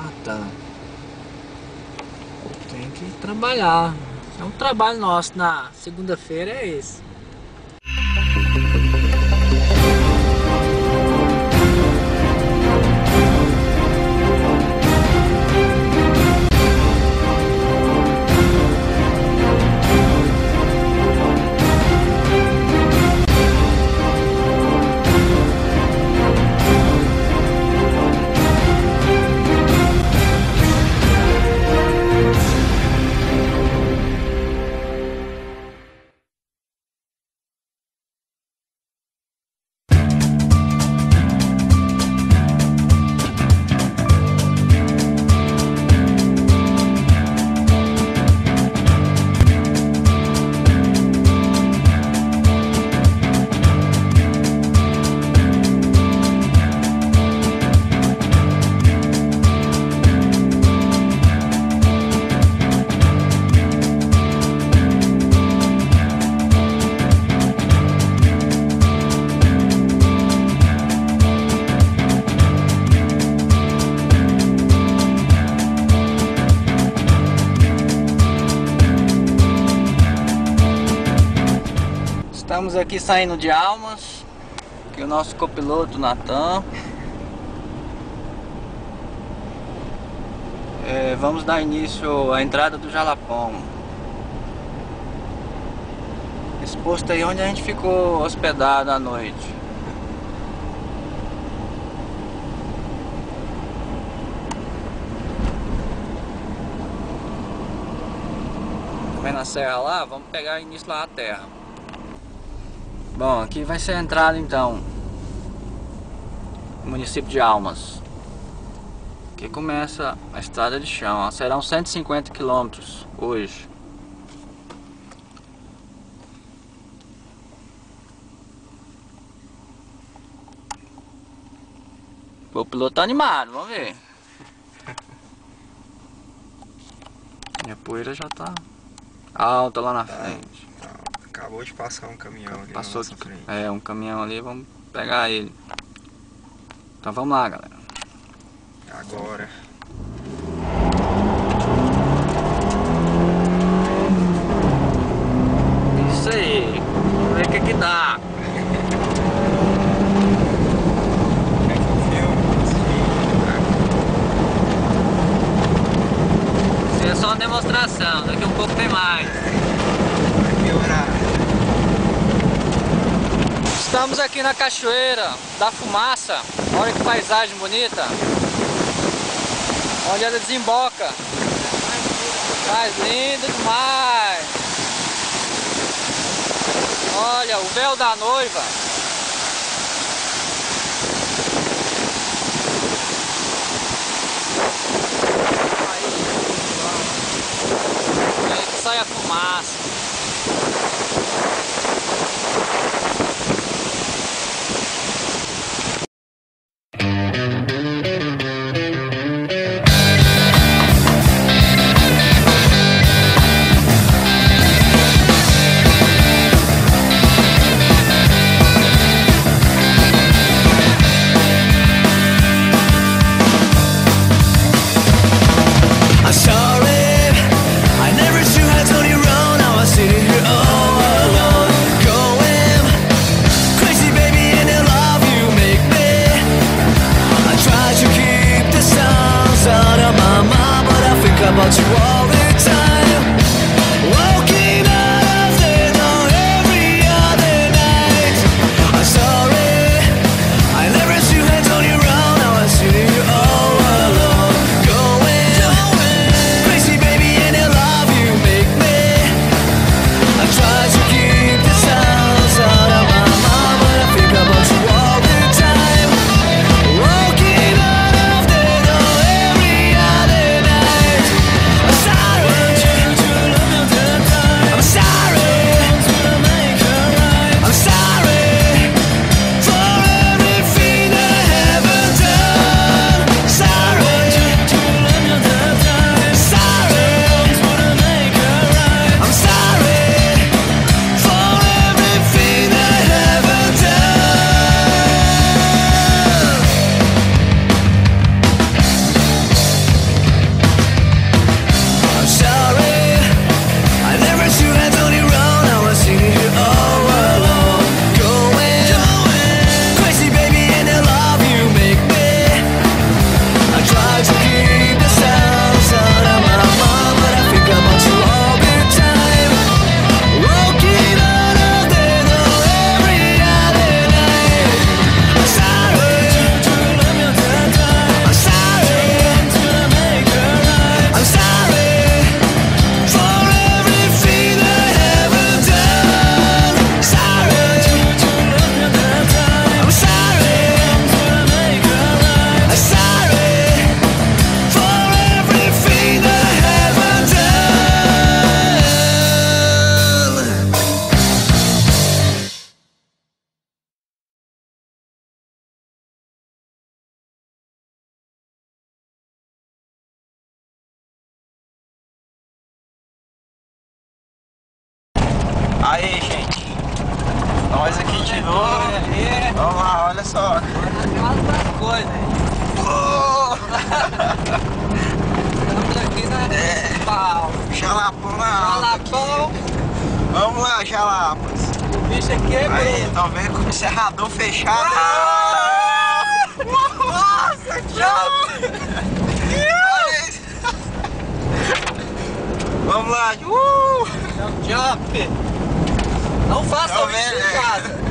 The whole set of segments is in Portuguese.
Ah, tá. Tem que trabalhar. É um trabalho nosso na segunda-feira, é esse. Estamos aqui saindo de Almas, aqui o nosso copiloto Natan. Vamos dar início à entrada do Jalapão. Esse posto aí onde a gente ficou hospedado à noite. Vai na serra lá, vamos pegar início lá a terra. Bom, aqui vai ser a entrada então, no município de Almas. Aqui começa a estrada de chão, ó. Serão 150 quilômetros hoje. O piloto tá animado, vamos ver. E a poeira já tá alta lá na frente. Acabou de passar um caminhão ali. Passou um caminhão ali, vamos pegar ele. Então vamos lá, galera. Agora. Isso aí. Vamos ver o que dá. Isso é só uma demonstração, daqui a um pouco tem mais. Estamos aqui na Cachoeira da Fumaça. Olha que paisagem bonita. Onde ela desemboca. Mais lindo demais. Olha o véu da noiva. Aí que sai a fumaça. aqui de novo. Vamos lá, olha só. Olha coisa, estamos aqui na pau. Jalapão na alta aqui. Vamos lá, Jalapas. O bicho aqui é aí, tá vendo com o cerrador fechado? Nossa, jump! Vamos lá. Jump! Não faça isso em casa.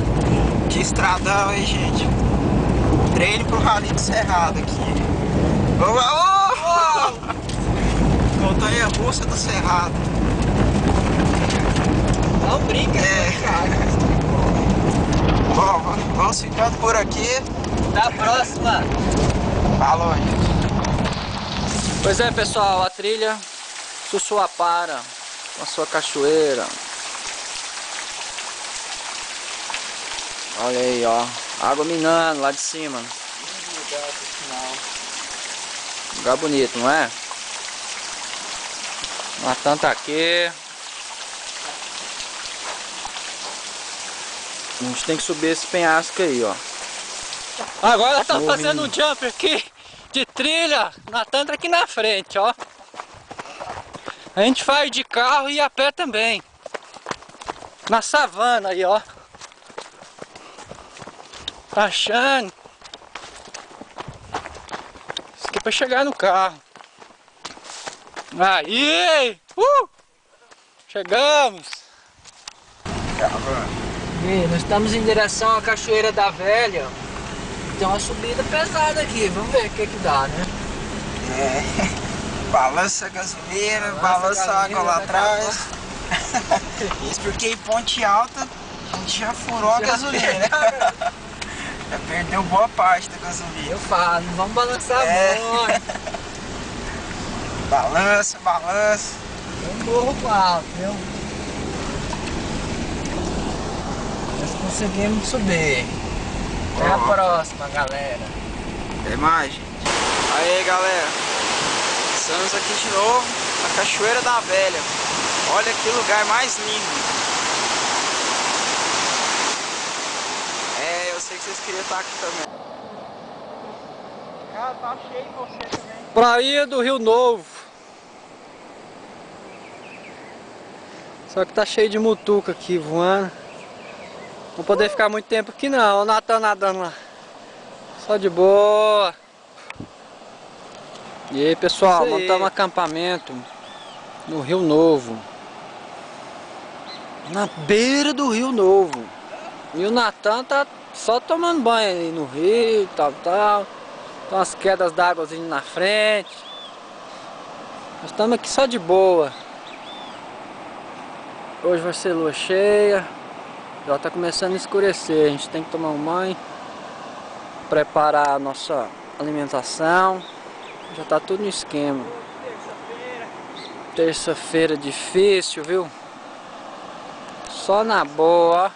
Que estradão, hein, gente? Treino pro rally de Cerrado aqui. Vamos lá. Montanha russa do Cerrado. Não brinca, Bom, vamos ficando por aqui. Até a próxima. Falou, gente. Pois é, pessoal, a trilha Sussuapara com a sua cachoeira. Olha aí, ó. Água minando lá de cima. Lugar bonito, não é? Natan tá aqui. A gente tem que subir esse penhasco aí, ó. Agora estamos fazendo um jump aqui de trilha. Natan tá aqui na frente, ó. A gente faz de carro e a pé também. Na savana aí, ó. Tá achando? Isso aqui é pra chegar no carro. Aí! Chegamos! E nós estamos em direção à Cachoeira da Velha. Tem uma subida pesada aqui, vamos ver o que dá, né? Balança a gasolina, balança a água lá atrás. Isso porque em Ponte Alta a gente já furou a gasolina. Já perdeu boa parte da gasolina. Eu falo, não vamos balançar muito. Balança, balança. Eu morro pro alto, viu? Nós conseguimos subir. Até a próxima, galera. Até mais, gente. Aí, galera. Estamos aqui de novo na Cachoeira da Velha. Olha que lugar mais lindo. Eu sei que vocês queriam estar aqui também. Cara, tá cheio você também. Praia do Rio Novo. Só que tá cheio de mutuca aqui voando. Não vou poder ficar muito tempo aqui não. O Natan nadando lá. Só de boa. E aí, pessoal, montamos um acampamento no Rio Novo. Na beira do Rio Novo. E o Natan tá só tomando banho ali no rio, tal. Tem umas quedas d'água ali na frente. Nós estamos aqui só de boa. Hoje vai ser lua cheia. Já está começando a escurecer. A gente tem que tomar um banho, preparar a nossa alimentação. Já está tudo no esquema. Terça-feira difícil, viu? Só na boa.